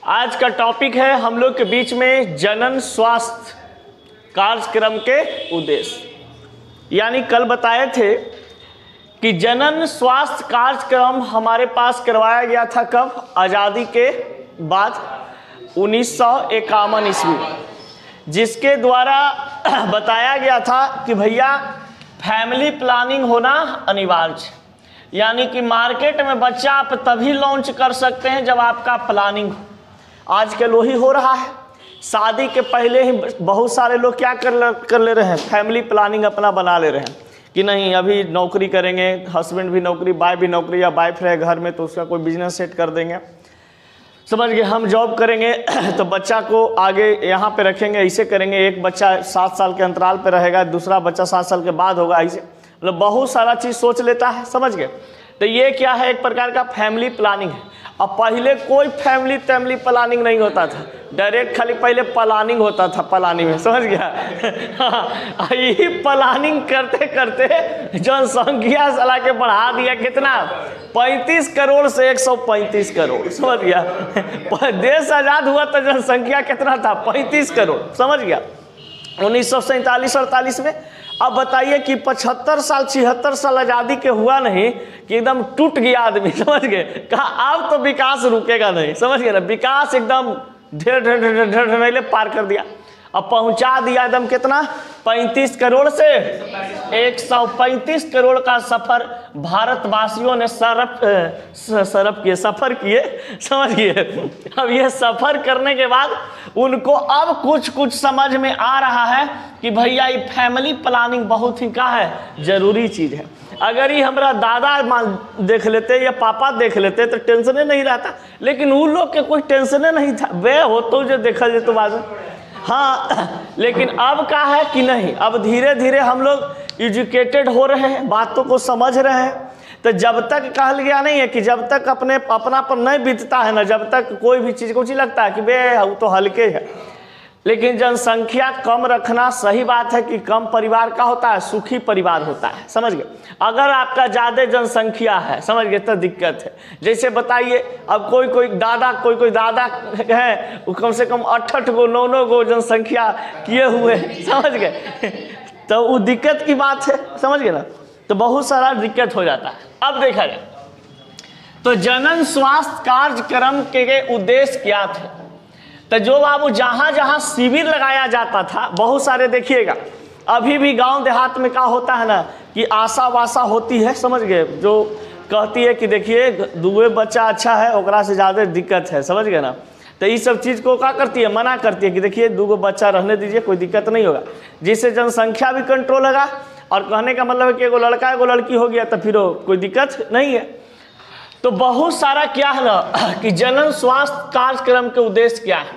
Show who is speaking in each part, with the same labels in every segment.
Speaker 1: आज का टॉपिक है हम लोग के बीच में जनन स्वास्थ्य कार्यक्रम के उद्देश्य। यानी कल बताए थे कि जनन स्वास्थ्य कार्यक्रम हमारे पास करवाया गया था कब? आज़ादी के बाद 1951 ईस्वी, जिसके द्वारा बताया गया था कि भैया फैमिली प्लानिंग होना अनिवार्य है। यानी कि मार्केट में बच्चा आप तभी लॉन्च कर सकते हैं जब आपका प्लानिंग हो। आजकल वही हो रहा है। शादी के पहले ही बहुत सारे लोग क्या कर ले रहे हैं, फैमिली प्लानिंग अपना बना ले रहे हैं कि नहीं अभी नौकरी करेंगे, हस्बैंड भी नौकरी, वाइफ भी नौकरी, या वाइफ रहे घर में तो उसका कोई बिजनेस सेट कर देंगे, समझ गए। हम जॉब करेंगे तो बच्चा को आगे यहाँ पे रखेंगे, ऐसे करेंगे। एक बच्चा 7 साल के अंतराल पे रहेगा, दूसरा बच्चा 7 साल के बाद होगा, ऐसे मतलब बहुत सारा चीज़ सोच लेता है, समझ गए। तो ये क्या है, एक प्रकार का फैमिली प्लानिंग है। अब पहले कोई फैमिली प्लानिंग नहीं होता था, डायरेक्ट खाली पहले प्लानिंग होता था, प्लानिंग में, समझ गया। यही प्लानिंग करते करते जनसंख्या साला के बढ़ा दिया कितना, 35 करोड़ से 135 करोड़, समझ गया। देश आज़ाद हुआ तो जनसंख्या कितना था, 35 करोड़, समझ गया, 1947-48 में। अब बताइए कि 75 साल 76 साल आज़ादी के हुआ नहीं कि एकदम टूट गया आदमी, समझ गए। कहा अब तो विकास रुकेगा नहीं, समझ गए ना। विकास एकदम ढेर पार कर दिया। अब पहुंचा दिया एकदम कितना, 35 करोड़ से 135 करोड़ का सफर भारतवासियों ने सफर किए, समझिए। अब ये सफर करने के बाद उनको अब कुछ समझ में आ रहा है कि भैया ये फैमिली प्लानिंग बहुत ही क्या है, जरूरी चीज़ है। अगर ये हमारा दादा देख लेते या पापा देख लेते तो टेंशन नहीं रहता, लेकिन उन लोग के कोई टेंशन नहीं था, वे हो तो जो देखा जाए तो बाद में। हाँ, लेकिन अब क्या है कि नहीं, अब धीरे धीरे हम लोग एजुकेटेड हो रहे हैं, बातों को समझ रहे हैं। तो जब तक कहल गया नहीं है कि जब तक अपना पर नहीं बीतता है ना, जब तक कोई भी चीज़ को लगता है कि बे वो तो हल्के है। लेकिन जनसंख्या कम रखना सही बात है कि कम परिवार का होता है, सुखी परिवार होता है, समझ गए। अगर आपका ज़्यादा जनसंख्या है, समझ गए, तो दिक्कत है। जैसे बताइए अब कोई दादा है, वो कम से कम 8 गो 9 गो जनसंख्या किए हुए, समझ गए, तो वो दिक्कत की बात है, समझ गए ना। तो बहुत सारा दिक्कत हो जाता है। अब देखा जाए तो जनन स्वास्थ्य कार्यक्रम के उद्देश्य क्या थे। तो जो बाबू जहाँ जहाँ शिविर लगाया जाता था, बहुत सारे देखिएगा अभी भी गांव देहात में क्या होता है ना कि आशा वाशा होती है, समझ गए, जो कहती है कि देखिए दूसरे बच्चा अच्छा है, ओकरा से ज़्यादा दिक्कत है, समझ गए ना। तो ये सब चीज़ को क्या करती है, मना करती है कि देखिए 2 बच्चा रहने दीजिए, कोई दिक्कत नहीं होगा, जिससे जनसंख्या भी कंट्रोल होगा। और कहने का मतलब है कि एगो लड़का एगो लड़की हो गया तो फिर कोई दिक्कत नहीं है। तो बहुत सारा क्या है ना कि जनन स्वास्थ्य कार्यक्रम के उद्देश्य क्या है,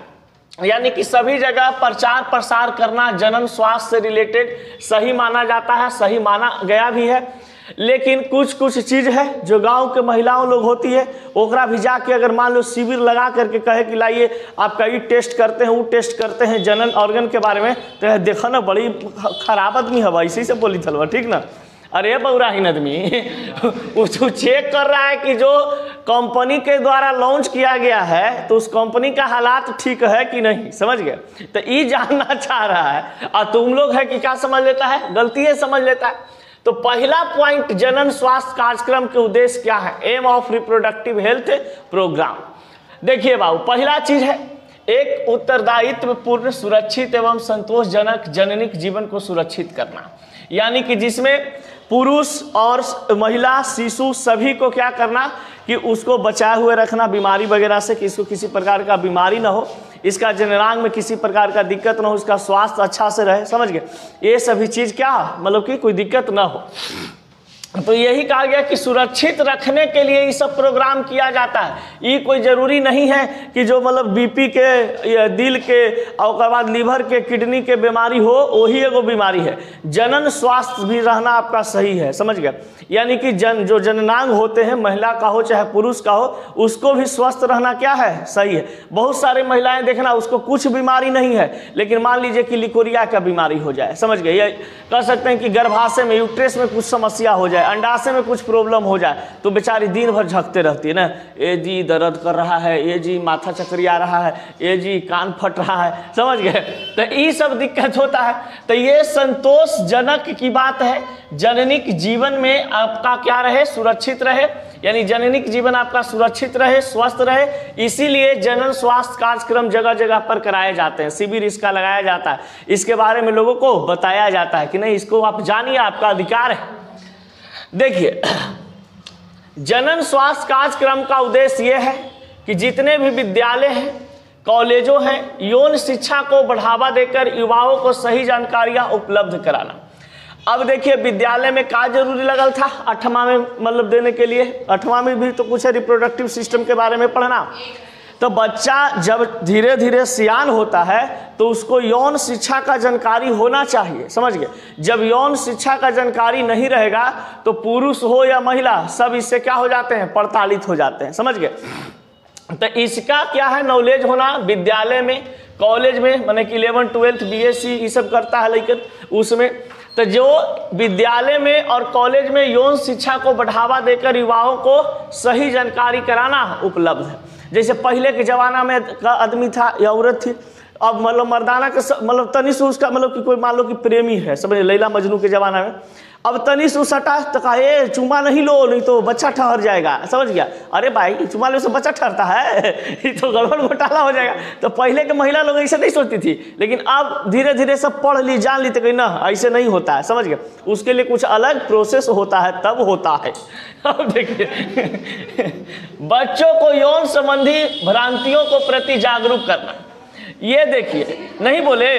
Speaker 1: यानी कि सभी जगह प्रचार प्रसार करना जनन स्वास्थ्य से रिलेटेड सही माना जाता है, सही माना गया भी है। लेकिन कुछ चीज़ है जो गांव के महिलाओं लोग होती है, ओकरा भी जाके अगर मान लो शिविर लगा करके कहे कि लाइए आपका ये टेस्ट करते हैं, वो टेस्ट करते हैं जनन ऑर्गन के बारे में, तो देखो ना बड़ी खराब आदमी है, इसी से बोली चलवा, ठीक ना। अरे बौराहीन आदमी वो चेक कर रहा है कि जो कंपनी के द्वारा लॉन्च किया गया है तो उस कंपनी का हालात ठीक है कि नहीं, समझ गए। तो ये जानना चाह रहा है, और तुम लोग है कि क्या समझ लेता है, गलती है समझ लेता है। तो पहला पॉइंट, जनन स्वास्थ्य कार्यक्रम के उद्देश्य क्या है, aim of reproductive health programme. देखिए बाबू, पहला चीज है एक उत्तरदायित्व पूर्ण, सुरक्षित एवं संतोषजनक जननिक जीवन को सुरक्षित करना। यानी कि जिसमें पुरुष और महिला, शिशु सभी को क्या करना कि उसको बचाए हुए रखना बीमारी वगैरह से, कि इसको किसी प्रकार का बीमारी ना हो, इसका जननांग में किसी प्रकार का दिक्कत ना हो, इसका स्वास्थ्य अच्छा से रहे, समझ गए। ये सभी चीज़ क्या मतलब कि कोई दिक्कत ना हो। तो यही कहा गया कि सुरक्षित रखने के लिए ये सब प्रोग्राम किया जाता है। ये कोई ज़रूरी नहीं है कि जो मतलब बीपी के, दिल के और बाद लीवर के, किडनी के बीमारी हो वही एगो बीमारी है। जनन स्वास्थ्य भी रहना आपका सही है, समझ गए। यानी कि जो जननांग होते हैं, महिला का हो चाहे पुरुष का हो, उसको भी स्वस्थ रहना क्या है, सही है। बहुत सारी महिलाएं देखना उसको कुछ बीमारी नहीं है, लेकिन मान लीजिए कि लिकोरिया का बीमारी हो जाए, समझ गए, ये कह सकते हैं कि गर्भाशय में, यूट्रस में कुछ समस्या हो जाए, जाए, अंडाशय में कुछ प्रॉब्लम हो जाए तो बेचारी दिन भर झकते रहती है ना, ये जी दर्द कर रहा है, ये जी माथा चक्री आ रहा है, ये जी कान फट रहा है, समझ गए। तो ये सब दिक्कत होता है। तो ये संतोषजनक की बात है, जननिक जीवन में आपका क्या रहे, सुरक्षित रहे, यानी जननिक जीवन आपका सुरक्षित रहे, स्वस्थ रहे, इसीलिए जनन स्वास्थ्य कार्यक्रम जगह जगह पर कराए जाते हैं, शिविर इसका लगाया जाता है, इसके बारे में लोगों को बताया जाता है कि नहीं इसको आप जानिए, आपका अधिकार है। देखिए, जनन स्वास्थ्य कार्यक्रम का उद्देश्य यह है कि जितने भी विद्यालय हैं, कॉलेजों हैं, यौन शिक्षा को बढ़ावा देकर युवाओं को सही जानकारियां उपलब्ध कराना। अब देखिए, विद्यालय में क्या जरूरी लगल था 8वां में, मतलब देने के लिए 8वां में भी तो कुछ है रिप्रोडक्टिव सिस्टम के बारे में पढ़ना। तो बच्चा जब धीरे धीरे सियान होता है तो उसको यौन शिक्षा का जानकारी होना चाहिए, समझ गए। जब यौन शिक्षा का जानकारी नहीं रहेगा तो पुरुष हो या महिला सब इससे क्या हो जाते हैं, प्रताड़ित हो जाते हैं, समझ गए। तो इसका क्या है, नॉलेज होना विद्यालय में, कॉलेज में, माने कि 11, 12, BSc ये सब करता है लेकिन उसमें। तो जो विद्यालय में और कॉलेज में यौन शिक्षा को बढ़ावा देकर युवाओं को सही जानकारी कराना उपलब्ध है। जैसे पहले के जमाना में आदमी था या औरत थी, अब मतलब मर्दाना के मतलब तनिष उसका मतलब कि कोई मान लो कि प्रेमी है, समझ लैला मजनू के जमाना में, अब तनिष सटा तो कहा ए चुमा नहीं लो नहीं तो बच्चा ठहर जाएगा, समझ गया। अरे भाई चुमा ले से बच्चा ठहरता है, ये तो गड़बड़ घोटाला हो जाएगा। तो पहले के महिला लोग ऐसे नहीं सोचती थी, लेकिन अब धीरे धीरे सब पढ़ ली जान ली तो कहीं ना ऐसे नहीं होता है, समझ गए। उसके लिए कुछ अलग प्रोसेस होता है, तब होता है। अब देखिए, बच्चों को यौन संबंधी भ्रांतियों को प्रति जागरूक करना। ये देखिए, नहीं बोले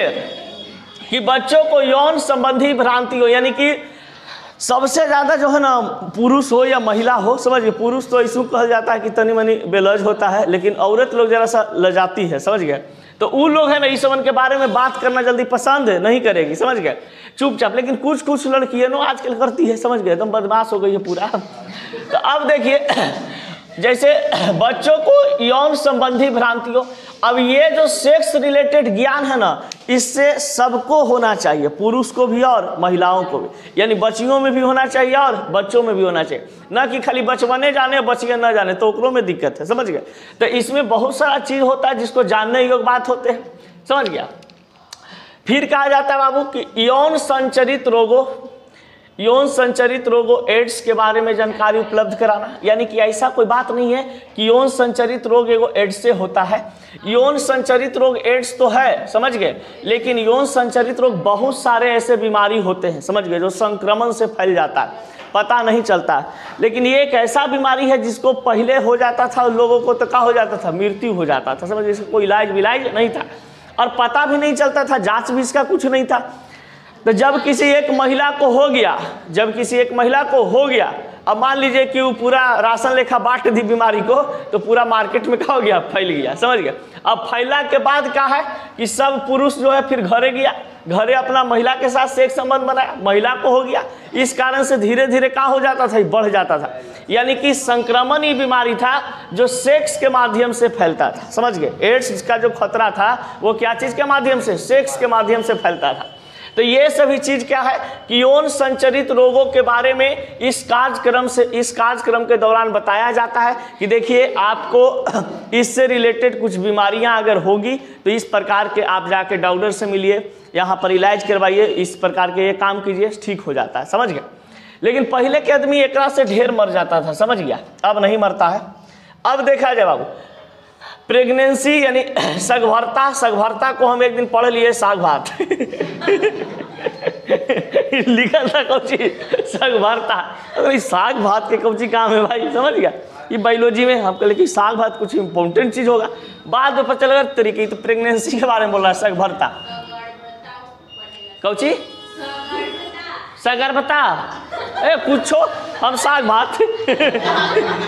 Speaker 1: कि बच्चों को यौन संबंधी भ्रांतियों, यानी कि सबसे ज़्यादा जो है ना पुरुष हो या महिला हो, समझ गए। पुरुष तो ऐसा कहा जाता है कि तनी मनी बेलज होता है, लेकिन औरत लोग जरा सा लजाती है, समझ गए। तो वो लोग है ना इस सबन के बारे में बात करना जल्दी पसंद नहीं करेगी, समझ गए, चुपचाप। लेकिन कुछ कुछ लड़कियां नो आजकल करती है, समझ गए, एकदम बदमाश हो गई है पूरा। तो अब देखिए, जैसे बच्चों को यौन संबंधी भ्रांतियों, अब ये जो सेक्स रिलेटेड ज्ञान है ना, इससे सबको होना चाहिए, पुरुष को भी और महिलाओं को भी, यानी बच्चियों में भी होना चाहिए और बच्चों में भी होना चाहिए, ना कि खाली बचपने जाने बच्चियां ना जाने, तो ओकरों में दिक्कत है, समझ गए। तो इसमें बहुत सारा चीज होता है जिसको जानने योग्य बात होते हैं, समझ गया। फिर कहा जाता है बाबू कि यौन संचरित रोगों एड्स के बारे में जानकारी उपलब्ध कराना, यानी कि ऐसा कोई बात नहीं है कि यौन संचरित रोग एगो एड्स से होता है। यौन संचरित रोग एड्स तो है, समझ गए, लेकिन यौन संचरित रोग बहुत सारे ऐसे बीमारी होते हैं, समझ गए, जो संक्रमण से फैल जाता है, पता नहीं चलता। लेकिन ये एक ऐसा बीमारी है जिसको पहले हो जाता था लोगों को तो क्या हो जाता था, मृत्यु हो जाता था, समझ, इसका कोई इलाज विलाज नहीं था और पता भी नहीं चलता था, जांच भी इसका कुछ नहीं था। तो जब किसी एक महिला को हो गया, अब मान लीजिए कि वो पूरा राशन लेखा बांट दी बीमारी को, तो पूरा मार्केट में क्या हो गया, फैल गया, समझ गया। अब फैला के बाद क्या है कि सब पुरुष जो है फिर घरे गया, घरे अपना महिला के साथ सेक्स संबंध बनाया, महिला को हो गया, इस कारण से धीरे धीरे क्या हो जाता था, बढ़ जाता था। यानी कि संक्रमण ही बीमारी था जो सेक्स के माध्यम से फैलता था, समझ गए। एड्स का जो खतरा था वो क्या चीज के माध्यम से, सेक्स के माध्यम से फैलता था। तो ये सभी चीज क्या है कि यौन संचरित रोगों के बारे में इस कार्यक्रम के दौरान बताया जाता है कि देखिए आपको इससे रिलेटेड कुछ बीमारियां अगर होगी तो इस प्रकार के आप जाके डॉक्टर से मिलिए, यहाँ पर इलाज करवाइए, इस प्रकार के ये काम कीजिए, ठीक हो जाता है, समझ गया। लेकिन पहले के आदमी एकरा से ढेर मर जाता था, समझ गया, अब नहीं मरता है। अब देखा जाए बाबू, प्रेगनेंसी यानी सगभरता को हम एक दिन पढ़ लिए, साग भात लिखा था कौची, सगभरता। अगर साग भात के कौची काम है भाई, समझ गया, ये बायोलॉजी में हम कहले कि साग भात कुछ इंपॉर्टेंट चीज होगा, बाद में पता चलेगा तरीके। तो प्रेगनेंसी के बारे में बोल रहा है, सगभरता कौची, सगर्भता, ए पूछो, हम साग भात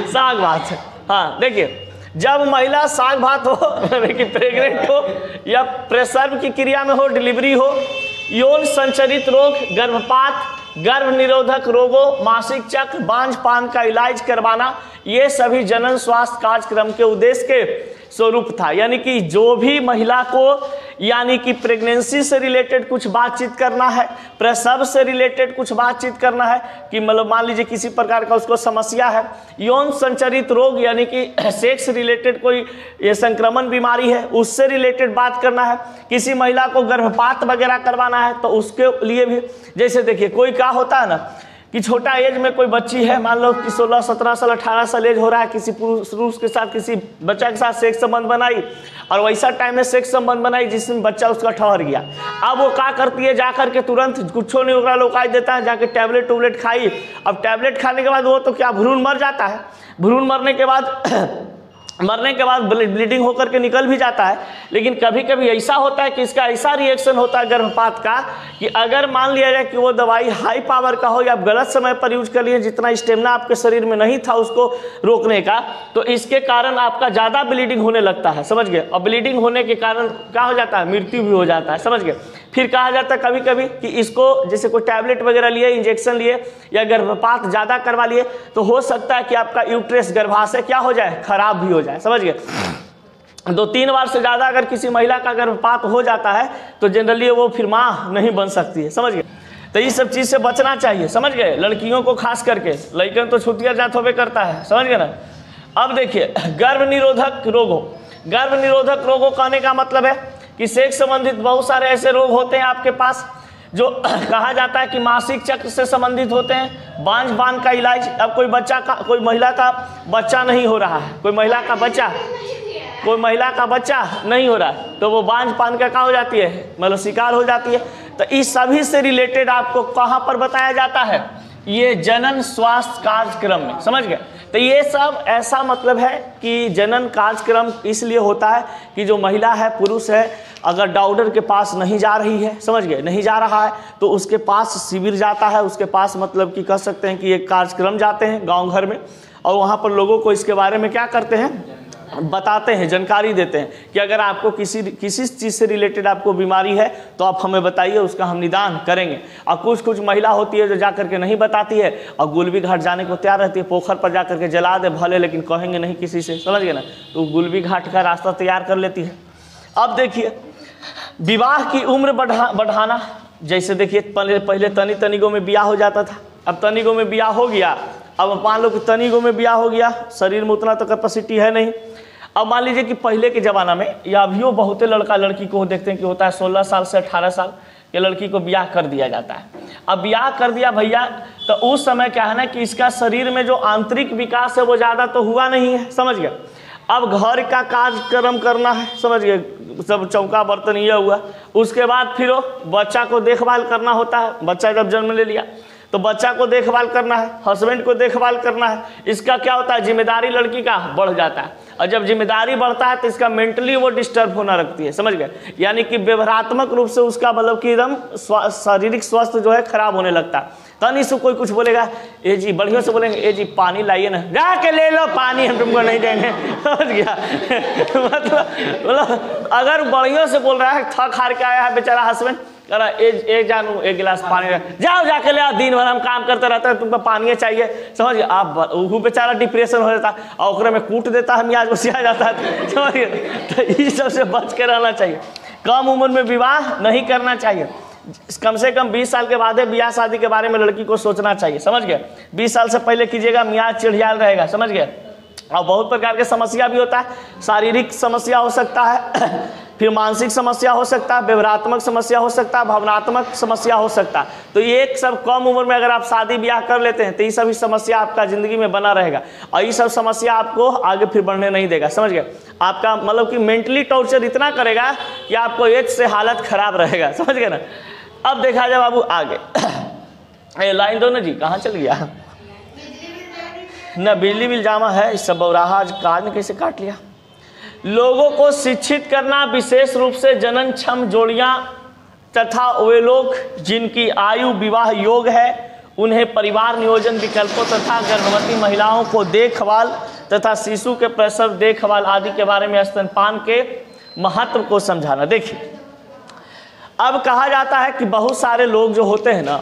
Speaker 1: साग भात। हाँ देखिए, जब महिला साग भात हो कि प्रेग्नेंट हो या प्रसव की क्रिया में हो, डिलीवरी हो, यौन संचरित रोग, गर्भपात, गर्भ निरोधक रोगों, मासिक चक्र, बांझपान का इलाज करवाना, ये सभी जनन स्वास्थ्य कार्यक्रम के उद्देश्य के स्वरूप था। यानी कि जो भी महिला को यानी कि प्रेगनेंसी से रिलेटेड कुछ बातचीत करना है, प्रसव से रिलेटेड कुछ बातचीत करना है कि मतलब मान लीजिए किसी प्रकार का उसको समस्या है, यौन संचरित रोग यानी कि सेक्स रिलेटेड कोई ये संक्रमण बीमारी है उससे रिलेटेड बात करना है, किसी महिला को गर्भपात वगैरह करवाना है तो उसके लिए भी, जैसे देखिए कोई क्या होता है ना कि छोटा एज में कोई बच्ची है, मान लो कि 16, 17 साल 18 साल एज हो रहा है, किसी पुरुष के साथ किसी बच्चा के साथ सेक्स संबंध बनाई और वैसा टाइम में सेक्स संबंध बनाई जिसमें बच्चा उसका ठहर गया। अब वो क्या करती है, जाकर के तुरंत कुछ नहीं होगा लोकाई देता है, जाके टैबलेट खाई। अब टैबलेट खाने के बाद वो तो क्या भ्रूण मर जाता है, भ्रूण मरने के बाद ब्लीडिंग होकर के निकल भी जाता है। लेकिन कभी कभी ऐसा होता है कि इसका ऐसा रिएक्शन होता है गर्भपात का कि अगर मान लिया जाए कि वो दवाई हाई पावर का हो या आप गलत समय पर यूज कर लिए, जितना स्टेमिना आपके शरीर में नहीं था उसको रोकने का, तो इसके कारण आपका ज़्यादा ब्लीडिंग होने लगता है, समझ गए। और ब्लीडिंग होने के कारण क्या हो जाता है, मृत्यु भी हो जाता है, समझ गए। फिर कहा जाता है कभी कभी कि इसको जैसे कोई टैबलेट वगैरह लिए, इंजेक्शन लिए या गर्भपात ज़्यादा करवा लिए तो हो सकता है कि आपका यूट्रस गर्भाशय क्या हो जाए, खराब भी हो जाए, समझ गए। 2-3 बार से ज़्यादा अगर किसी महिला का गर्भपात हो जाता है तो जनरली वो फिर माँ नहीं बन सकती है, समझ गए। तो ये सब चीज़ से बचना चाहिए, समझ गए, लड़कियों को खास करके, लड़कियों तो छुट्टियाँ जात होवे करता है, समझ गए ना। अब देखिए गर्भ निरोधक रोगों कहने का मतलब है कि सेक्स संबंधित बहुत सारे ऐसे रोग होते हैं आपके पास जो कहा जाता है कि मासिक चक्र से संबंधित होते हैं। बांझ का इलाज, अब कोई महिला का बच्चा नहीं हो रहा है, कोई महिला का बच्चा नहीं हो रहा है तो वो बांझ का क्या हो जाती है, मतलब शिकार हो जाती है। तो इस सभी से रिलेटेड आपको कहाँ पर बताया जाता है, ये जनन स्वास्थ्य कार्यक्रम में, समझ गए। तो ये सब ऐसा मतलब है कि जनन कार्यक्रम इसलिए होता है कि जो महिला है, पुरुष है, अगर डॉक्टर के पास नहीं जा रही है, समझ गए, नहीं जा रहा है तो उसके पास शिविर जाता है, उसके पास मतलब कि कह सकते हैं कि एक कार्यक्रम जाते हैं गांव घर में और वहाँ पर लोगों को इसके बारे में क्या करते हैं, बताते हैं, जानकारी देते हैं कि अगर आपको किसी चीज़ से रिलेटेड आपको बीमारी है तो आप हमें बताइए, उसका हम निदान करेंगे। और कुछ महिला होती है जो जा करके नहीं बताती है और गुलबी घाट जाने को तैयार रहती है, पोखर पर जा करके जला दे भले, लेकिन कहेंगे नहीं किसी से, समझ गए ना, तो गुलबी घाट का रास्ता तैयार कर लेती है। अब देखिए विवाह की उम्र बढ़ाना, जैसे देखिए पहले तनिगों में ब्याह हो जाता था, अब तनिगों में ब्याह हो गया, अब मान लो कि तनिगों में ब्याह हो गया, शरीर में उतना तो कैपेसिटी है नहीं। अब मान लीजिए कि पहले के ज़माना में या अभियो बहुत लड़का लड़की को देखते हैं कि होता है 16 साल से 18 साल के लड़की को ब्याह कर दिया जाता है। अब ब्याह कर दिया भैया तो उस समय क्या है ना कि इसका शरीर में जो आंतरिक विकास है वो ज़्यादा तो हुआ नहीं है, समझ गए। अब घर का कार्यक्रम करना है, समझ गए, सब चौका बर्तन ये हुआ, उसके बाद फिर बच्चा को देखभाल करना होता है। बच्चा जब जन्म ले लिया तो बच्चा को देखभाल करना है, हस्बैंड को देखभाल करना है। इसका क्या होता है, जिम्मेदारी लड़की का बढ़ जाता है और जब जिम्मेदारी बढ़ता है तो इसका मेंटली वो डिस्टर्ब होना रखती है, समझ गए, यानी कि व्यवहारात्मक रूप से उसका मतलब कि एकदम शारीरिक स्वास्थ्य जो है खराब होने लगता है। तनी से कोई कुछ बोलेगा, ए जी बढ़िया से बोलेंगे, ए जी पानी लाइए ना, जाके ले लो पानी, हम तुमको नहीं देंगे, समझ गया। मतलब अगर बढ़िया से बोल रहा है, थक हार के आया है बेचारा हस्बैंड, कह रहा ए जानू एक गिलास पानी, जाओ जाके ले आओ, दिन भर हम काम करते रहते हैं, तुमको पानी चाहिए, समझ गए। आप वो बेचारा डिप्रेशन हो जाता है और ओकरे में कूट देता है, मियाज उसिया जाता है, समझ गए। तो इस सबसे बच के रहना चाहिए, कम उम्र में विवाह नहीं करना चाहिए, कम से कम 20 साल के बाद ब्याह शादी के बारे में लड़की को सोचना चाहिए, समझ गए। 20 साल से पहले कीजिएगा, मियाज चिड़ियाल रहेगा, समझ गए। और बहुत प्रकार के समस्या भी होता है, शारीरिक समस्या हो सकता है, फिर मानसिक समस्या हो सकता है, व्यवहारात्मक समस्या हो सकता है, भावनात्मक समस्या हो सकता है। तो ये सब कम उम्र में अगर आप शादी ब्याह कर लेते हैं तो ये सभी समस्या आपका ज़िंदगी में बना रहेगा और ये सब समस्या आपको आगे फिर बढ़ने नहीं देगा, समझ गए। आपका मतलब कि मेंटली टॉर्चर इतना करेगा कि आपको एज से हालत खराब रहेगा, समझ गए ना। अब देखा जाए बाबू आगे, लाइन दो ना जी, कहाँ चल गया न, बिजली बिल जामा है, इस सब बौराहा आज काट ने कैसे काट लिया। लोगों को शिक्षित करना, विशेष रूप से जनन क्षम जोड़ियां तथा वे लोग जिनकी आयु विवाह योग है उन्हें परिवार नियोजन विकल्पों तथा गर्भवती महिलाओं को देखभाल तथा शिशु के प्रसव देखभाल आदि के बारे में स्तनपान के महत्व को समझाना। देखिए अब कहा जाता है कि बहुत सारे लोग जो होते हैं ना,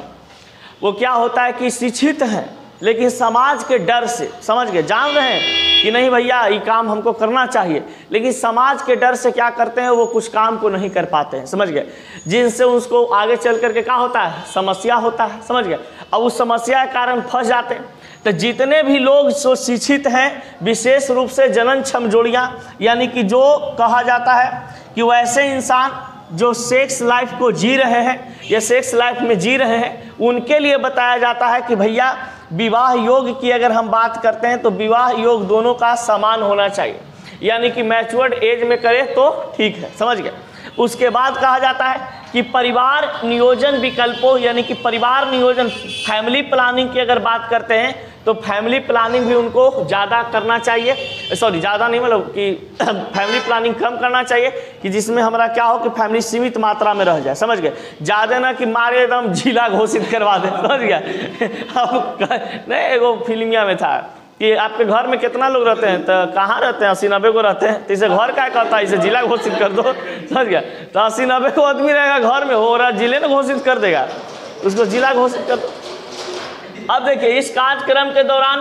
Speaker 1: वो क्या होता है कि शिक्षित हैं लेकिन समाज के डर से, समझ गए, जान रहे हैं कि नहीं भैया ये काम हमको करना चाहिए, लेकिन समाज के डर से क्या करते हैं, वो कुछ काम को नहीं कर पाते हैं, समझ गए, जिनसे उसको आगे चल करके क्या होता है, समस्या होता है, समझ गए। अब उस समस्या के कारण फंस जाते हैं। तो जितने भी लोग शिक्षित हैं, विशेष रूप से जननक्षम जोड़ियाँ, यानी कि जो कहा जाता है कि वैसे इंसान जो सेक्स लाइफ को जी रहे हैं या सेक्स लाइफ में जी रहे हैं, उनके लिए बताया जाता है कि भैया विवाह योग की अगर हम बात करते हैं तो विवाह योग दोनों का समान होना चाहिए, यानी कि मैच्योर्ड एज में करें तो ठीक है, समझ गए। उसके बाद कहा जाता है कि परिवार नियोजन विकल्पों, यानी कि परिवार नियोजन, फैमिली प्लानिंग की अगर बात करते हैं तो फैमिली प्लानिंग भी उनको ज़्यादा करना चाहिए, सॉरी ज़्यादा नहीं, मतलब कि फैमिली प्लानिंग कम करना चाहिए कि जिसमें हमारा क्या हो कि फैमिली सीमित मात्रा में रह जाए, समझ गए। ज़्यादा ना कि मारे एकदम जिला घोषित करवा दे, समझ गए। अब नहीं, एगो फिल्मिया में था कि आपके घर में कितना लोग रहते हैं, तो कहाँ रहते हैं, 80-90 को रहते हैं, तो इसे घर क्या कहता है, इसे जिला घोषित कर दो, समझ गया। तो 80-90 को आदमी रहेगा घर में, हो रहा जिले ने घोषित कर देगा, उसको जिला घोषित कर दो। अब देखिए इस कार्यक्रम के दौरान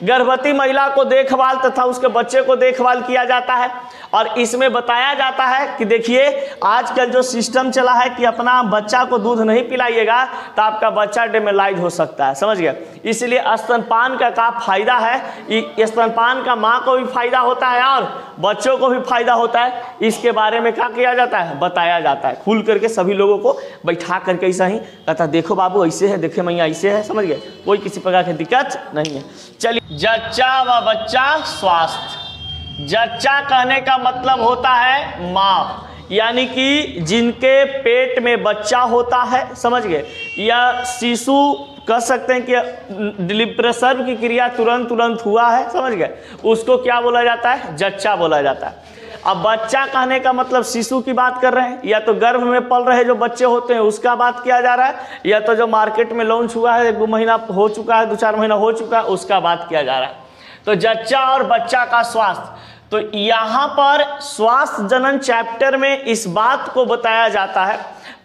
Speaker 1: गर्भवती महिला को देखभाल तथा उसके बच्चे को देखभाल किया जाता है, और इसमें बताया जाता है कि देखिए आजकल जो सिस्टम चला है कि अपना बच्चा को दूध नहीं पिलाइएगा तो आपका बच्चा डेमेलाइज हो सकता है, समझ गए। इसलिए स्तनपान का फायदा है, स्तनपान का माँ को भी फायदा होता है और बच्चों को भी फायदा होता है। इसके बारे में क्या किया जाता है, बताया जाता है, खुल करके सभी लोगों को बैठा करके ऐसा ही कहता, देखो बाबू ऐसे है, देखो मैया ऐसे है, समझ गए, कोई किसी प्रकार की दिक्कत नहीं है। चलिए, जच्चा व बच्चा स्वास्थ्य। जच्चा कहने का मतलब होता है माँ, यानी कि जिनके पेट में बच्चा होता है, समझ गए, या शिशु कह सकते हैं कि प्रसव की क्रिया तुरंत हुआ है, समझ गए, उसको क्या बोला जाता है, जच्चा बोला जाता है। अब बच्चा कहने का मतलब शिशु की बात कर रहे हैं, या तो गर्भ में पल रहे जो बच्चे होते हैं उसका बात किया जा रहा है, या तो जो मार्केट में लॉन्च हुआ है, 2 महीना हो चुका है, 2-4 महीना हो चुका है, उसका बात किया जा रहा है। तो जच्चा और बच्चा का स्वास्थ्य, तो यहाँ पर स्वास्थ्य जनन चैप्टर में इस बात को बताया जाता है।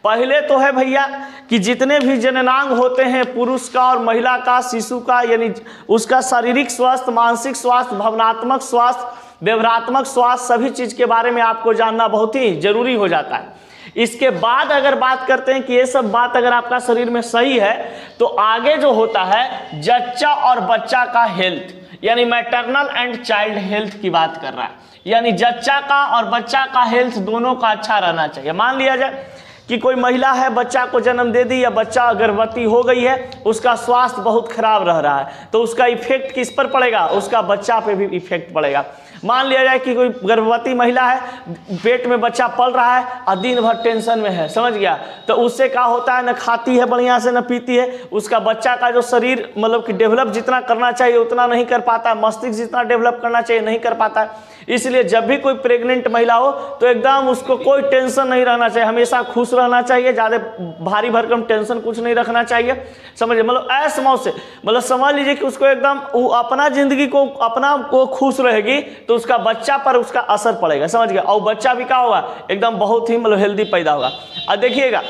Speaker 1: पहले तो है भैया कि जितने भी जननांग होते हैं, पुरुष का और महिला का, शिशु का, यानी उसका शारीरिक स्वास्थ्य, मानसिक स्वास्थ्य, भावनात्मक स्वास्थ्य, व्यवहारात्मक स्वास्थ्य, सभी चीज के बारे में आपको जानना बहुत ही जरूरी हो जाता है। इसके बाद अगर बात करते हैं कि ये सब बात अगर आपका शरीर में सही है, तो आगे जो होता है जच्चा और बच्चा का हेल्थ, यानी मैटरनल एंड चाइल्ड हेल्थ की बात कर रहा है, यानी जच्चा का और बच्चा का हेल्थ दोनों का अच्छा रहना चाहिए। मान लिया जाए कि कोई महिला है, बच्चा को जन्म दे दी या बच्चा गर्भवती हो गई है, उसका स्वास्थ्य बहुत खराब रह रहा है, तो उसका इफेक्ट किस पर पड़ेगा, उसका बच्चा पे भी इफेक्ट पड़ेगा। मान लिया जाए कि कोई गर्भवती महिला है, पेट में बच्चा पल रहा है और दिन भर टेंशन में है, समझ गया, तो उससे क्या होता है, न खाती है बढ़िया से, न पीती है, उसका बच्चा का जो शरीर मतलब कि डेवलप जितना करना चाहिए उतना नहीं कर पाता, मस्तिष्क जितना डेवलप करना चाहिए नहीं कर पाता है। इसलिए जब भी कोई प्रेग्नेंट महिला हो तो एकदम उसको कोई टेंशन नहीं रहना चाहिए, हमेशा खुश रहना चाहिए, ज़्यादा भारी भरकम टेंशन कुछ नहीं रखना चाहिए, समझिए, मतलब ऐसे मौत से, मतलब समझ लीजिए कि उसको एकदम अपना जिंदगी को अपना को खुश रहेगी तो उसका बच्चा पर उसका असर पड़ेगा, समझ गया, और बच्चा भी क्या होगा, एकदम बहुत ही मतलब हेल्दी पैदा होगा। अब देखिएगा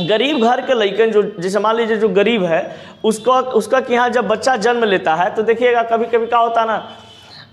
Speaker 1: गरीब घर के लड़कन जो, जैसे मान लीजिए जो गरीब है उसका कि यहाँ जब बच्चा जन्म लेता है तो देखिएगा कभी कभी क्या होता है ना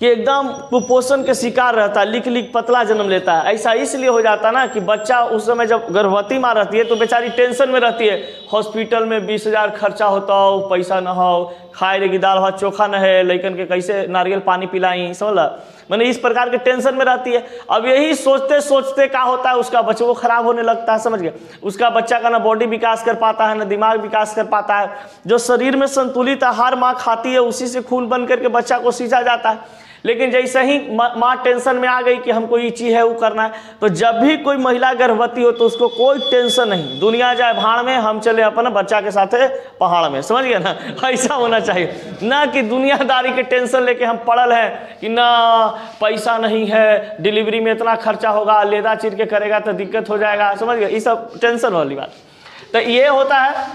Speaker 1: कि एकदम कुपोषण के शिकार रहता है, लिख पतला जन्म लेता है। ऐसा इसलिए हो जाता है ना कि बच्चा उस समय जब गर्भवती माँ रहती है तो बेचारी टेंशन में रहती है, हॉस्पिटल में 20,000 खर्चा होता हो, पैसा न हो, खाए रहेगी दाल भात चोखा न है, लड़कन के कैसे नारियल पानी पिलाई, समझ, मैंने इस प्रकार के टेंशन में रहती है। अब यही सोचते सोचते क्या होता है, उसका बच्चा वो खराब होने लगता है, समझ गए, उसका बच्चा का ना बॉडी विकास कर पाता है, ना दिमाग विकास कर पाता है। जो शरीर में संतुलित आहार माँ खाती है उसी से खून बन करके बच्चा को सींचा जाता है। लेकिन जैसे ही माँ टेंशन में आ गई कि हमको ये चीज़ है वो करना है, तो जब भी कोई महिला गर्भवती हो तो उसको कोई टेंशन नहीं, दुनिया जाए भाड़ में, हम चले अपने बच्चा के साथ पहाड़ में, समझ गए ना, ऐसा होना चाहिए ना कि दुनियादारी के टेंशन लेके हम पड़ल हैं कि ना पैसा नहीं है, डिलीवरी में इतना खर्चा होगा, लेदा चीर के करेगा तो दिक्कत हो जाएगा, समझ गए, ये सब टेंशन वाली बात। तो ये होता है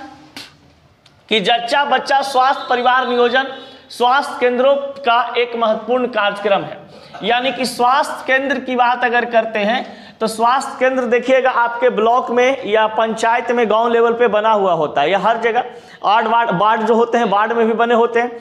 Speaker 1: कि जच्चा बच्चा स्वास्थ्य परिवार नियोजन स्वास्थ्य केंद्रों का एक महत्वपूर्ण कार्यक्रम है। यानी कि स्वास्थ्य केंद्र की बात अगर करते हैं तो स्वास्थ्य केंद्र देखिएगा आपके ब्लॉक में या पंचायत में, गांव लेवल पे बना हुआ होता है, या हर जगह 8 वार्ड जो होते हैं वार्ड में भी बने होते हैं।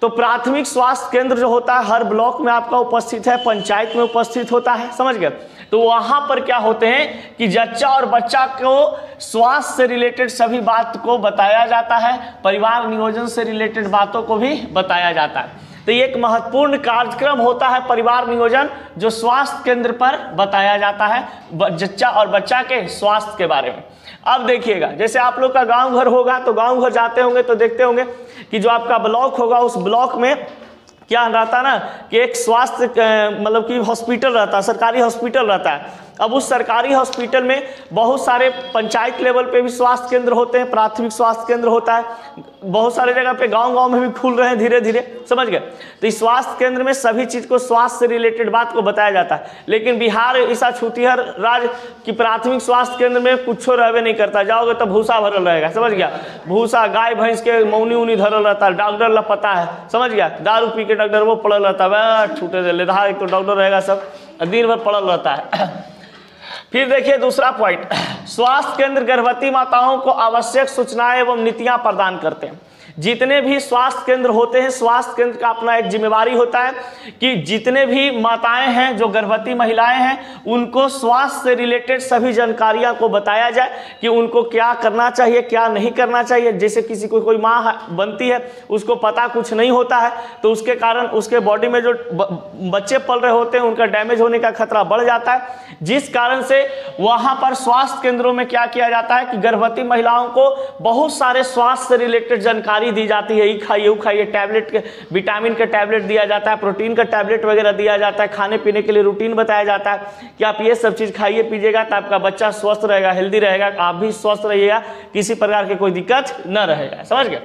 Speaker 1: तो प्राथमिक स्वास्थ्य केंद्र जो होता है हर ब्लॉक में आपका उपस्थित है, पंचायत में उपस्थित होता है, समझ गए। तो वहां पर क्या होते हैं कि जच्चा और बच्चा को स्वास्थ्य से रिलेटेड सभी बात को बताया जाता है, परिवार नियोजन से रिलेटेड बातों को भी बताया जाता है। तो ये एक महत्वपूर्ण कार्यक्रम होता है परिवार नियोजन, जो स्वास्थ्य केंद्र पर बताया जाता है जच्चा और बच्चा के स्वास्थ्य के बारे में। अब देखिएगा, जैसे आप लोग का गांव घर होगा तो गांव घर जाते होंगे तो देखते होंगे कि जो आपका ब्लॉक होगा उस ब्लॉक में क्या रहता है ना कि एक स्वास्थ्य मतलब कि हॉस्पिटल रहता है, सरकारी हॉस्पिटल रहता है। अब उस सरकारी हॉस्पिटल में बहुत सारे पंचायत लेवल पे भी स्वास्थ्य केंद्र होते हैं, प्राथमिक स्वास्थ्य केंद्र होता है, बहुत सारे जगह पे गांव-गांव में भी खुल रहे हैं धीरे धीरे, समझ गए। तो इस स्वास्थ्य केंद्र में सभी चीज को स्वास्थ्य से रिलेटेड बात को बताया जाता है। लेकिन बिहार ऐसा छूतिहर राज्य की प्राथमिक स्वास्थ्य केंद्र में कुछ रहवे नहीं करता, जाओगे तो भूसा भरल रहेगा, समझ गया। भूसा गाय भैंस के मौनी उनी धरल रहता है, डॉक्टर ला पता है, समझ गया। दारू पी के डॉक्टर वो पड़ल रहता है, छूटे दे लेधा, एक तो डॉक्टर रहेगा सब दिन भर पड़ल रहता है। फिर देखिए दूसरा पॉइंट, स्वास्थ्य केंद्र गर्भवती माताओं को आवश्यक सूचनाएं एवं नीतियां प्रदान करते हैं। जितने भी स्वास्थ्य केंद्र होते हैं, स्वास्थ्य केंद्र का अपना एक जिम्मेवारी होता है कि जितने भी माताएं हैं, जो गर्भवती महिलाएं हैं, उनको स्वास्थ्य से रिलेटेड सभी जानकारियां को बताया जाए कि उनको क्या करना चाहिए, क्या नहीं करना चाहिए। जैसे किसी को कोई माँ बनती है, उसको पता कुछ नहीं होता है, तो उसके कारण उसके बॉडी में जो बच्चे पल रहे होते हैं उनका डैमेज होने का खतरा बढ़ जाता है। जिस कारण से वहां पर स्वास्थ्य केंद्रों में क्या किया जाता है कि गर्भवती महिलाओं को बहुत सारे स्वास्थ्य से रिलेटेड जानकारी दी जाती है। ये खाइए, वो खाइए, टैबलेट के विटामिन का टैबलेट दिया जाता है, प्रोटीन का टैबलेट वगैरह दिया जाता है, खाने पीने के लिए रूटीन बताया जाता है कि आप ये सब चीज खाइए पीजिएगा तो आपका बच्चा स्वस्थ रहेगा, हेल्दी रहेगा, आप भी स्वस्थ रहिएगा, किसी प्रकार की कोई दिक्कत न रहेगा, समझ गए।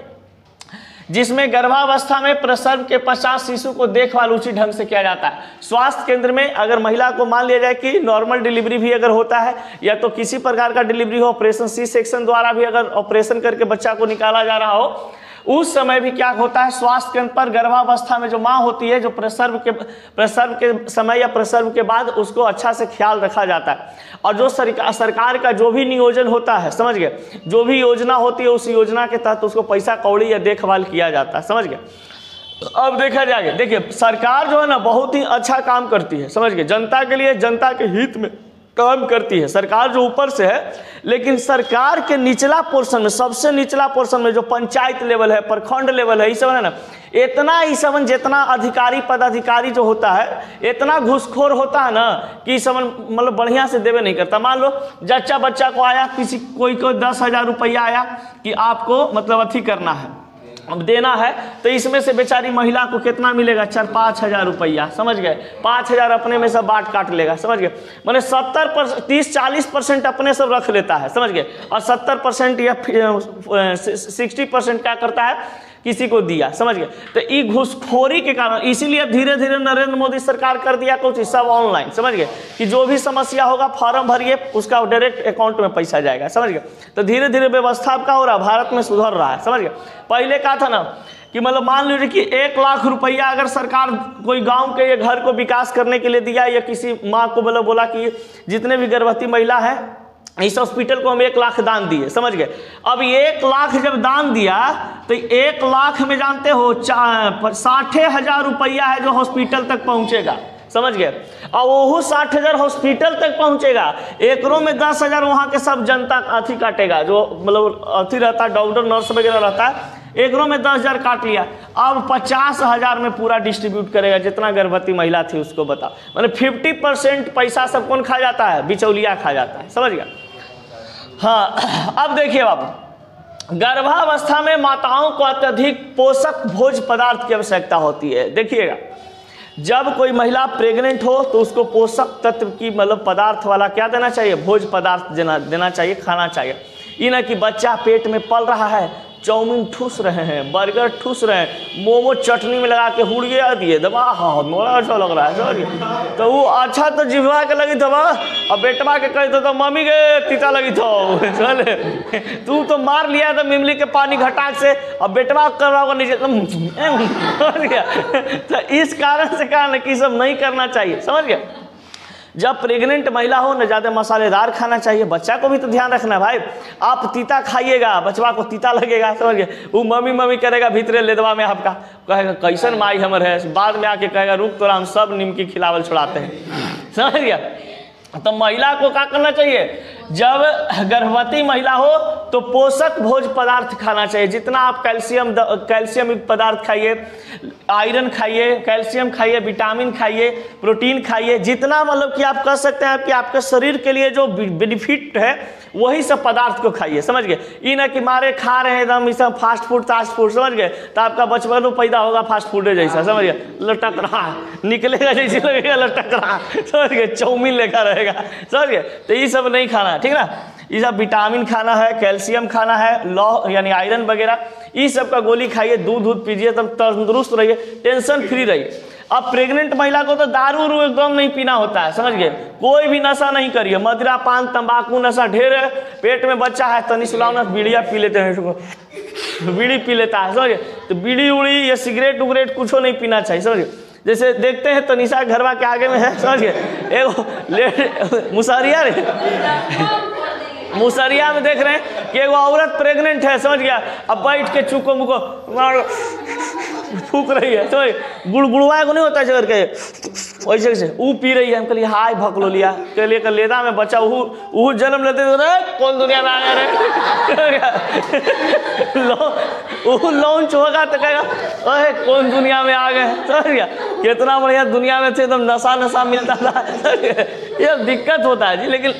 Speaker 1: जिसमें गर्भावस्था में प्रसव के पश्चात शिशु को देखभाल उचित ढंग से किया जाता है। स्वास्थ्य केंद्र में अगर महिला को मान लिया जाए कि नॉर्मल डिलीवरी भी अगर होता है या तो किसी प्रकार का डिलीवरी हो, ऑपरेशन सी सेक्शन द्वारा भी अगर ऑपरेशन करके बच्चा को निकाला जा रहा हो, उस समय भी क्या होता है, स्वास्थ्य केंद्र पर गर्भावस्था में जो माँ होती है, जो प्रसव के समय या प्रसव के बाद उसको अच्छा से ख्याल रखा जाता है। और जो सरकार का जो भी नियोजन होता है, समझ गए, जो भी योजना होती है उस योजना के तहत उसको पैसा कौड़ी या देखभाल किया जाता है, समझ गए। अब देखा जाएगा, देखिए सरकार जो है ना बहुत ही अच्छा काम करती है, समझ गए, जनता के लिए, जनता के हित में काम करती है सरकार जो ऊपर से है। लेकिन सरकार के निचला पोर्शन में, सबसे निचला पोर्शन में जो पंचायत लेवल है, प्रखंड लेवल है, ये सब है ना, इतना ही समन जितना अधिकारी पदाधिकारी जो होता है इतना घूसखोर होता है ना कि समन मतलब बढ़िया से देवे नहीं करता। मान लो जच्चा बच्चा को आया, किसी कोई 10,000 रुपया आया कि आपको मतलब अथी करना है, अब देना है, तो इसमें से बेचारी महिला को कितना मिलेगा, 4-5 हजार रुपया, समझ गए। 5,000 अपने में सब बांट काट लेगा, समझ गए। मैंने 30-40% अपने सब रख लेता है, समझ गए, और 70% या 60% क्या करता है, किसी को दिया, समझ गए। तो ये घूसखोरी के कारण इसीलिए धीरे धीरे नरेंद्र मोदी सरकार कर दिया कुछ सब ऑनलाइन, समझ गए, कि जो भी समस्या होगा फॉर्म भरिए, उसका डायरेक्ट अकाउंट में पैसा जाएगा, समझ गए। तो धीरे धीरे व्यवस्था क्या हो रहा है, भारत में सुधर रहा है, समझ गए। पहले क्या था ना कि मतलब मान लीजिए कि 1 लाख रुपया अगर सरकार कोई गांव के ये घर को विकास करने के लिए दिया, या किसी माँ को मतलब बोला कि जितने भी गर्भवती महिला है इस हॉस्पिटल को हम 1 लाख दान दिए, समझ गए। अब 1 लाख जब दान दिया तो 1 लाख में जानते हो 60,000 रुपया है जो हॉस्पिटल तक पहुंचेगा, समझ गए। और वो 60,000 हॉस्पिटल तक पहुंचेगा, एकरों में 10,000 वहां के सब जनता अथी काटेगा, जो मतलब अथी रहता है, डॉक्टर नर्स वगैरह रहता है, एकरों में 10,000 काट लिया। अब 50,000 में पूरा डिस्ट्रीब्यूट करेगा, जितना गर्भवती महिला थी उसको बता, मतलब 50% पैसा सब कौन खा जाता है, बिचौलिया खा जाता है, समझ गया। हाँ, अब देखिए बाबू, गर्भावस्था में माताओं को अत्यधिक पोषक भोज्य पदार्थ की आवश्यकता होती है। देखिएगा, जब कोई महिला प्रेग्नेंट हो तो उसको पोषक तत्व की मतलब पदार्थ वाला क्या देना चाहिए, भोज्य पदार्थ देना चाहिए, खाना चाहिए। ये ना कि बच्चा पेट में पल रहा है, चाउमीन ठूस रहे हैं, बर्गर ठूस रहे हैं, मोमो चटनी में लगा के हुड़िया दिए दबा, हाँ मोड़ा अच्छा लग रहा है, तो वो अच्छा तो जिभवा के लगी दबा, और बेटवा के कही तो मम्मी के तीता लगी तो चले, तू तो मार लिया था मिमली के पानी घटाक से, और बेटवा कर रहा होगा नीचे तो इस कारण से कारण कि सब नहीं करना चाहिए, समझ गया। जब प्रेग्नेंट महिला हो न ज़्यादा मसालेदार खाना चाहिए, बच्चा को भी तो ध्यान रखना है भाई। आप तीता खाइएगा, बचवा को तीता लगेगा, समझ गए, वो मम्मी मम्मी करेगा भीतरे लेदवा में, आपका कहेगा कैसन माई हमर है, बाद में आके कहेगा रुक तोरा हम सब निमकी खिलावल छुड़ाते हैं, समझ गया। तो महिला को क्या करना चाहिए, जब गर्भवती महिला हो तो पोषक भोज्य पदार्थ खाना चाहिए। जितना आप कैल्शियम युक्त पदार्थ खाइए, आयरन खाइए, कैल्शियम खाइए, विटामिन खाइए, प्रोटीन खाइए, जितना मतलब कि आप कर सकते हैं कि आपके शरीर के लिए जो बेनिफिट है वही सब पदार्थ को खाइए, समझ गए। ये ना कि मारे खा रहे हैं एकदम सब फास्ट फूड समझ गए, तो आपका बचपन में पैदा होगा फास्ट फूड जैसा, समझ गए, लटक रहा निकलेगा जैसे लगेगा लटक रहा, समझ गए, चाउमीन लेकर रहेगा, समझ गए। तो ये सब नहीं खाना है, ठीक ना। ये सब विटामिन खाना है, कैल्शियम खाना है, लौह यानी आयरन वगैरह, ये सब का गोली खाइए, दूध पीजिए, तब तंदुरुस्त रहिए, टेंशन फ्री रहिए। अब प्रेग्नेंट महिला को तो दारू एकदम नहीं पीना होता है, समझ गए, कोई भी नशा नहीं करिए, मदिरा पान तंबाकू नशा ढेर है, पेट में बच्चा है तनी सुलावना बीड़िया पी लेते हैं, इसको बीड़ी पी लेता है, समझ गए। तो बीड़ी उड़ी या सिगरेट उगरेट कुछ नहीं पीना चाहिए, समझ गए। जैसे देखते हैं तनिषा घरवा के आगे में है, समझ गए, एगो मुसहरिया रे मुसहरिया में देख रहे हैं कि एगो औरत प्रेग्नेंट है, समझ गया, अब बैठ के चुको मुको फूक रही है, तो गुड़गुड़वा को नहीं होता है करके वैसे से वो पी रही है। हम कहलिए हाय भकलो लिया के लिए लेदा में बच्चा वो जन्म लेते थे, कौन दुनिया में आ गया रे लॉन्च होगा तो कहेगा अरे कौन दुनिया में आ गए, समझ गया, कितना बढ़िया दुनिया में थे, एकदम नशा मिलता था, ये दिक्कत होता है जी। लेकिन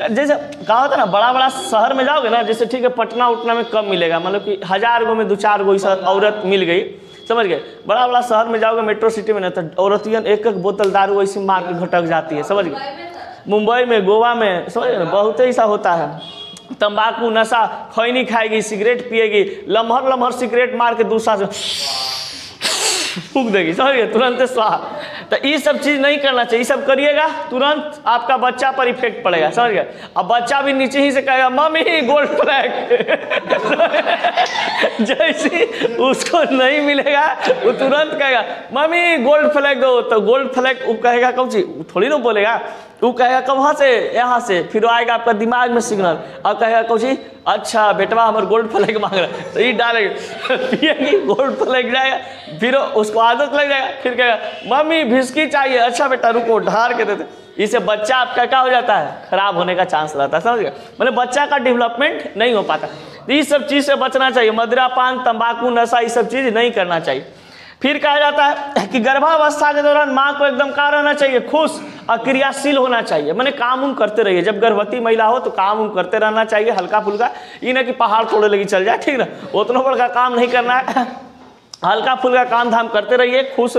Speaker 1: जैसे कहा होता है ना, बड़ा बड़ा शहर में जाओगे ना, जैसे ठीक है पटना उटना में कम मिलेगा, मतलब कि 1000 गो में 2-4 गो औरत मिल गई, समझ गए। बड़ा बड़ा शहर में जाओगे मेट्रो सिटी में ना, तो औरतियन एक बोतल दारू ऐसी मार के घटक जाती है, समझ गए। मुंबई में, गोवा में, समझ गए, बहुत ऐसा होता है। तंबाकू नशा, खैनी खाएगी, सिगरेट पिएगी, लम्हर सिगरेट मार के दूसरा से फूक देगी, समझ गए, तुरंत स्वाहा। तो ये सब चीज़ नहीं करना चाहिए, ये सब करिएगा तुरंत आपका बच्चा पर इफेक्ट पड़ेगा, समझ गए। अब बच्चा भी नीचे ही से कहेगा मम्मी गोल्ड फ्लैग जैसे उसको नहीं मिलेगा वो तुरंत कहेगा मम्मी गोल्ड फ्लैग दो, तो गोल्ड फ्लैग वो कहेगा कौन सी, थोड़ी ना बोलेगा, वो कहेगा कहाँ से, यहाँ से, फिर आएगा आपका दिमाग में सिग्नल, और कहेगा कौन सी, अच्छा बेटवा हमारे गोल्ड फ्लैग मांग रहा है, तो ये डालेगा पिएगी, गोल्ड फ्लैग जाएगा, फिर उसको आदत लग जाएगा, फिर कहेगा मम्मी विस्की चाहिए, अच्छा बेटा रुको ढार के देते। इससे बच्चा आपका क्या हो जाता है, खराब होने का चांस रहता है, समझ गए, मतलब बच्चा का डेवलपमेंट नहीं हो पाता। तो ये सब चीज़ से बचना चाहिए, मदिरा पान तंबाकू नशा ये सब चीज़ नहीं करना चाहिए। फिर कहा जाता है कि गर्भावस्था के दौरान माँ को एकदम क्या रहना चाहिए, खुश और क्रियाशील होना चाहिए, मैंने काम उम करते रहिए। जब गर्भवती महिला हो तो काम उम करते रहना चाहिए, हल्का फुल्का, ये ना कि पहाड़ तोड़े लगी चल जाए, ठीक ना, उतना बड़ा काम नहीं करना है, हल्का फुल्का काम धाम करते रहिए, खुश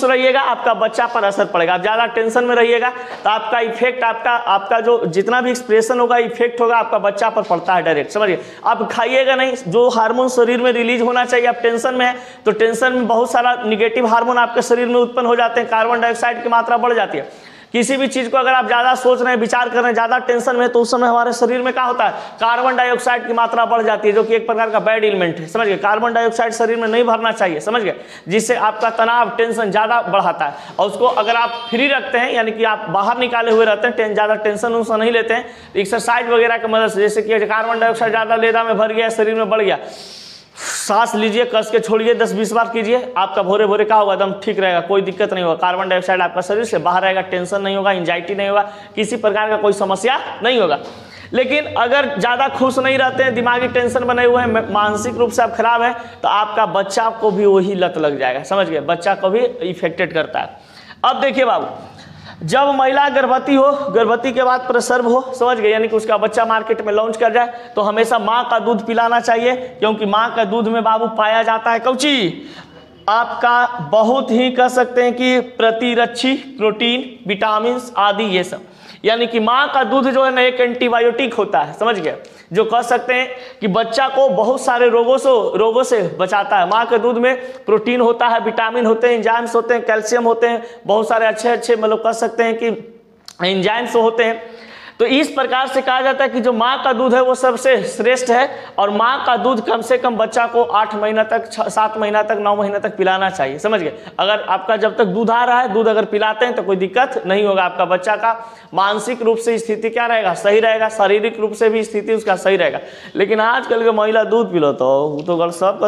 Speaker 1: रहिएगा, आपका बच्चा पर असर पड़ेगा। आप ज़्यादा टेंशन में रहिएगा तो आपका इफेक्ट, आपका जो जितना भी एक्सप्रेशन होगा, इफेक्ट होगा आपका बच्चा पर पड़ता है डायरेक्ट, समझिए। आप खाइएगा नहीं, जो हार्मोन शरीर में रिलीज होना चाहिए, आप टेंशन में है तो टेंशन में बहुत सारा निगेटिव हार्मोन आपके शरीर में उत्पन्न हो जाते हैं, कार्बन डाइऑक्साइड की मात्रा बढ़ जाती है। किसी भी चीज़ को अगर आप ज़्यादा सोच रहे हैं, विचार कर रहे हैं, ज़्यादा टेंशन में, तो उस समय हमारे शरीर में क्या होता है, कार्बन डाइऑक्साइड की मात्रा बढ़ जाती है, जो कि एक प्रकार का बैड एलिमेंट है, समझ गए। कार्बन डाइऑक्साइड शरीर में नहीं भरना चाहिए, समझ गए, जिससे आपका तनाव टेंशन ज़्यादा बढ़ाता है। और उसको अगर आप फ्री रखते हैं, यानी कि आप बाहर निकाले हुए रहते हैं, ज़्यादा टेंशन उनसा नहीं लेते हैं, तो एक्सरसाइज वगैरह की मदद से, जैसे कि कार्बन डाइऑक्साइड ज़्यादा लेदा में भर गया, शरीर में बढ़ गया, सांस लीजिए, कस के छोड़िए, 10-20 बार कीजिए, आपका भोरे भोरे क्या होगा, एकदम ठीक रहेगा, कोई दिक्कत नहीं होगा, कार्बन डाइऑक्साइड आपका शरीर से बाहर रहेगा, टेंशन नहीं होगा, एंजाइटी नहीं होगा, किसी प्रकार का कोई समस्या नहीं होगा। लेकिन अगर ज़्यादा खुश नहीं रहते हैं, दिमागी टेंशन बने हुए हैं, मानसिक रूप से आप खराब हैं, तो आपका बच्चा को भी वही लत लग जाएगा, समझ गए, बच्चा को भी इफेक्टेड करता है। अब देखिए बाबू, जब महिला गर्भवती हो, गर्भवती के बाद प्रसव हो, समझ गए, यानी कि उसका बच्चा मार्केट में लॉन्च कर जाए, तो हमेशा माँ का दूध पिलाना चाहिए, क्योंकि माँ का दूध में बाबू पाया जाता है कौची, आपका बहुत ही कह सकते हैं कि प्रतिरक्षी, प्रोटीन, विटामिन आदि, ये सब। यानी कि माँ का दूध जो है ना, एक एंटीबायोटिक होता है, समझ गए, जो कह सकते हैं कि बच्चा को बहुत सारे रोगों से बचाता है। माँ के दूध में प्रोटीन होता है, विटामिन होते हैं, एंजाइम्स होते हैं, कैल्शियम होते हैं, बहुत सारे अच्छे मतलब कह सकते हैं कि एंजाइम्स होते हैं। तो इस प्रकार से कहा जाता है कि जो माँ का दूध है वो सबसे श्रेष्ठ है, और माँ का दूध कम से कम बच्चा को 8 महीना तक, 7 महीना तक, 9 महीना तक पिलाना चाहिए। समझ गए? अगर आपका जब तक दूध आ रहा है, दूध अगर पिलाते हैं तो कोई दिक्कत नहीं होगा, आपका बच्चा का मानसिक रूप से स्थिति क्या रहेगा, सही रहेगा, शारीरिक रूप से भी स्थिति उसका सही रहेगा। लेकिन आजकल के महिला दूध पिलो तो वो तो सब